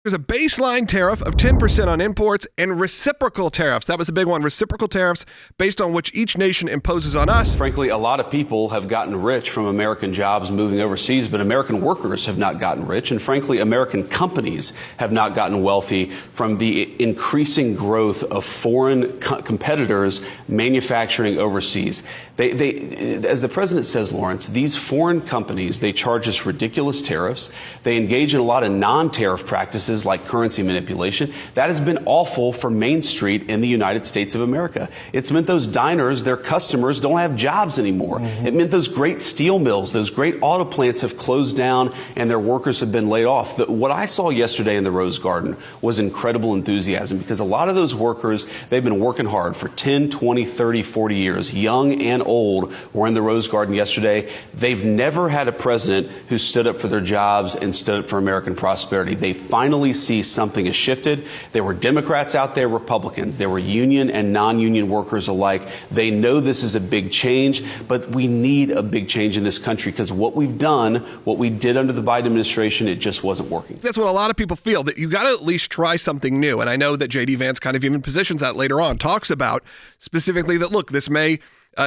There's a baseline tariff of 10% on imports and reciprocal tariffs. That was a big one. Reciprocal tariffs based on which each nation imposes on us. Frankly, a lot of people have gotten rich from American jobs moving overseas, but American workers have not gotten rich. And frankly, American companies have not gotten wealthy from the increasing growth of foreign competitors manufacturing overseas. As the president says, Lawrence, these foreign companies, they charge us ridiculous tariffs. They engage in a lot of non-tariff practices like currency manipulation. That has been awful for Main Street in the United States of America. It's meant those diners, their customers, don't have jobs anymore. It meant those great steel mills, those great auto plants have closed down and their workers have been laid off. What I saw yesterday in the Rose Garden was incredible enthusiasm, because a lot of those workers, they've been working hard for 10, 20, 30, 40 years. Young and old were in the Rose Garden yesterday. They've never had a president who stood up for their jobs and stood up for American prosperity. They finally see something has shifted. There were Democrats out there, Republicans. There were union and non-union workers alike. They know this is a big change, but we need a big change in this country, because what we've done, what we did under the Biden administration, it just wasn't working. That's what a lot of people feel, that you got to at least try something new. And I know that J.D. Vance kind of even positions that later on, talks about specifically that, look, this may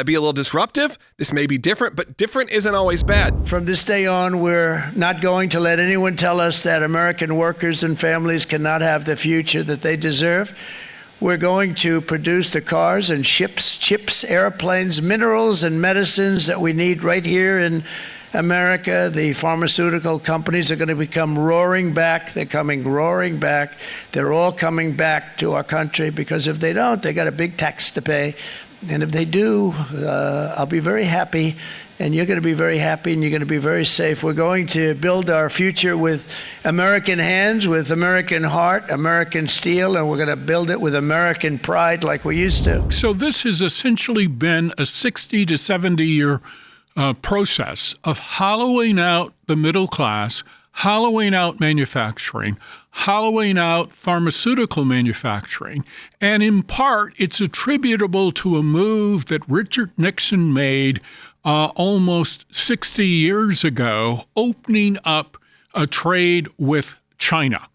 be a little disruptive. This may be different, but different isn't always bad. From this day on, we're not going to let anyone tell us that American workers and families cannot have the future that they deserve. We're going to produce the cars and ships, chips, airplanes, minerals, and medicines that we need right here in America. The pharmaceutical companies are going to become roaring back. They're coming roaring back. They're all coming back to our country, because if they don't, they got a big tax to pay. And if they do, I'll be very happy, and you're going to be very happy, and you're going to be very safe. We're going to build our future with American hands, with American heart, American steel, and we're going to build it with American pride like we used to. So this has essentially been a 60 to 70-year process of hollowing out the middle class, hollowing out manufacturing, hollowing out pharmaceutical manufacturing. And in part, it's attributable to a move that Richard Nixon made almost 60 years ago, opening up a trade with China.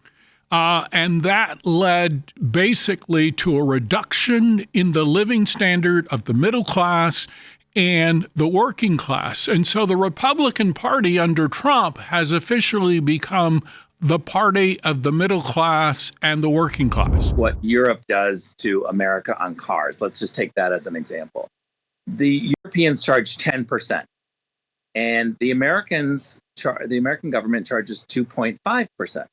And that led basically to a reduction in the living standard of the middle class and the working class. And so the Republican Party under Trump has officially become the party of the middle class and the working class. What Europe does to America on cars, let's just take that as an example. The Europeans charge 10%, and the American government charges 2.5%.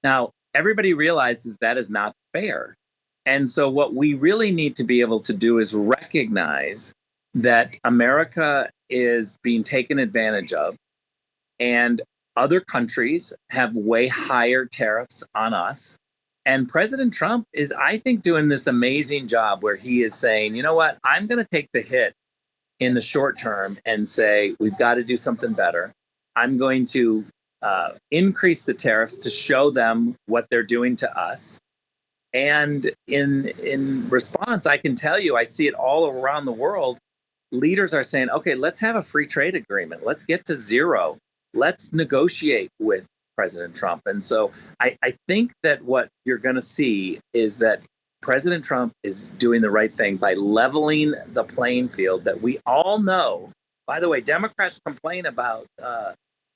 Now, everybody realizes that is not fair. And so what we really need to be able to do is recognize that America is being taken advantage of, and other countries have way higher tariffs on us. And President Trump is, I think, doing this amazing job where he is saying, you know what, I'm going to take the hit in the short term and say, we've got to do something better. I'm going to increase the tariffs to show them what they're doing to us. And in response, I can tell you, I see it all around the world. Leaders are saying, okay, let's have a free trade agreement. Let's get to zero. Let's negotiate with President Trump. And so I think that what you're going to see is that President Trump is doing the right thing by leveling the playing field that we all know. By the way, Democrats complain about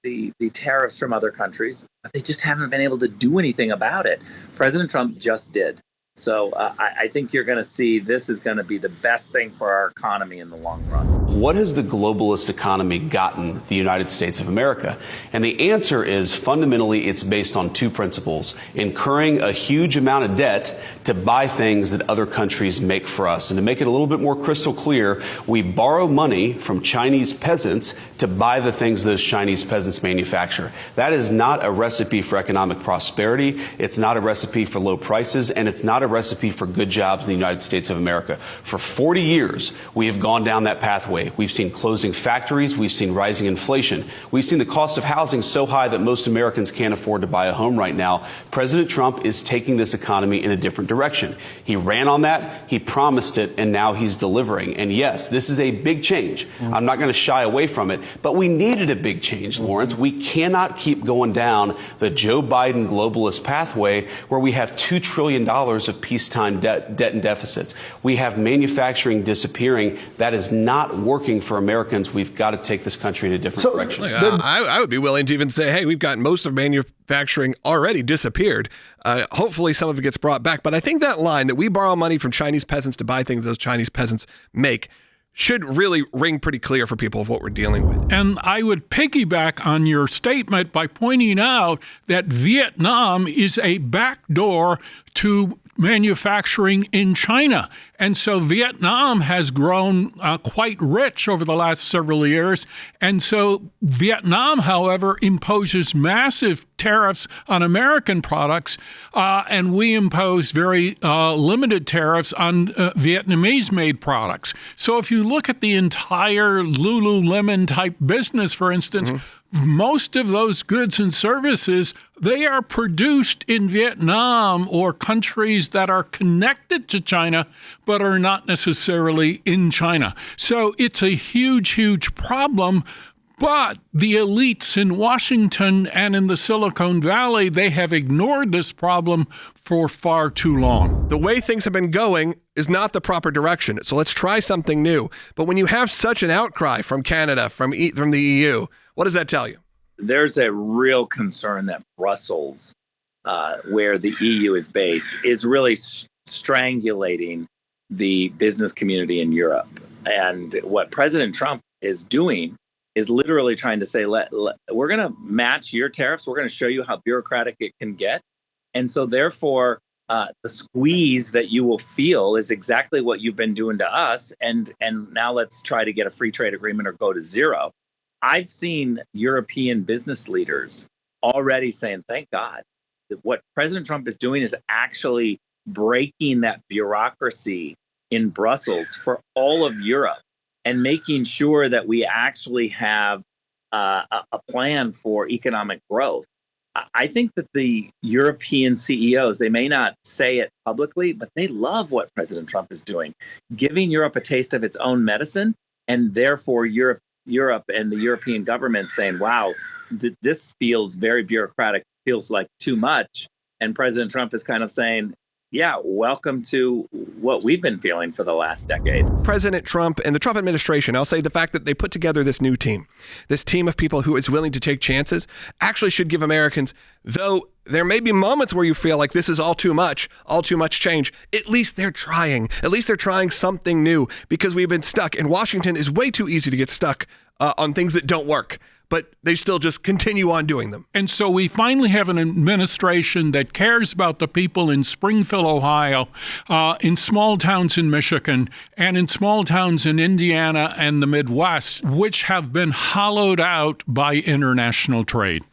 the tariffs from other countries, but they just haven't been able to do anything about it. President Trump just did. So I think you're going to see this is going to be the best thing for our economy in the long run. What has the globalist economy gotten the United States of America? And the answer is fundamentally it's based on two principles: incurring a huge amount of debt to buy things that other countries make for us. And to make it a little bit more crystal clear, we borrow money from Chinese peasants to buy the things those Chinese peasants manufacture. That is not a recipe for economic prosperity. It's not a recipe for low prices, and it's not a recipe for good jobs in the United States of America. For 40 years, we have gone down that pathway. We've seen closing factories. We've seen rising inflation. We've seen the cost of housing so high that most Americans can't afford to buy a home right now. President Trump is taking this economy in a different direction. He ran on that. He promised it, and now he's delivering. And yes, this is a big change. I'm not going to shy away from it. But we needed a big change, Lawrence. We cannot keep going down the Joe Biden globalist pathway where we have $2 trillion of peacetime debt and deficits. We have manufacturing disappearing. That is not working for Americans. We've got to take this country in a different direction. I would be willing to even say, hey, we've got most of manufacturing already disappeared. Hopefully some of it gets brought back. But I think that line that we borrow money from Chinese peasants to buy things those Chinese peasants make should really ring pretty clear for people of what we're dealing with. And I would piggyback on your statement by pointing out that Vietnam is a backdoor to manufacturing in China. And so Vietnam has grown quite rich over the last several years. And so Vietnam, however, imposes massive tariffs on American products, and we impose very limited tariffs on Vietnamese-made products. So if you look at the entire Lululemon type business, for instance, most of those goods and services, they are produced in Vietnam or countries that are connected to China, but are not necessarily in China. So it's a huge, huge problem. But the elites in Washington and in the Silicon Valley, they have ignored this problem for far too long. The way things have been going is not the proper direction. So let's try something new. But when you have such an outcry from Canada, from the EU, what does that tell you? There's a real concern that Brussels, where the EU is based, is really strangulating the business community in Europe. And what President Trump is doing is literally trying to say, we're going to match your tariffs. We're going to show you how bureaucratic it can get. And so therefore, the squeeze that you will feel is exactly what you've been doing to us. And now let's try to get a free trade agreement or go to zero. I've seen European business leaders already saying, thank God, that what President Trump is doing is actually breaking that bureaucracy in Brussels for all of Europe and making sure that we actually have a plan for economic growth. I think that the European CEOs, they may not say it publicly, but they love what President Trump is doing, giving Europe a taste of its own medicine, and therefore Europe and the European government saying, wow, this feels very bureaucratic, feels like too much. And President Trump is kind of saying, yeah, welcome to what we've been feeling for the last decade. President Trump and the Trump administration, I'll say the fact that they put together this new team, this team of people who is willing to take chances, actually should give Americans, though there may be moments where you feel like this is all too much change, at least they're trying. At least they're trying something new, because we've been stuck. And Washington is way too easy to get stuck on things that don't work. But they still just continue on doing them. And so we finally have an administration that cares about the people in Springfield, Ohio, in small towns in Michigan, and in small towns in Indiana and the Midwest, which have been hollowed out by international trade.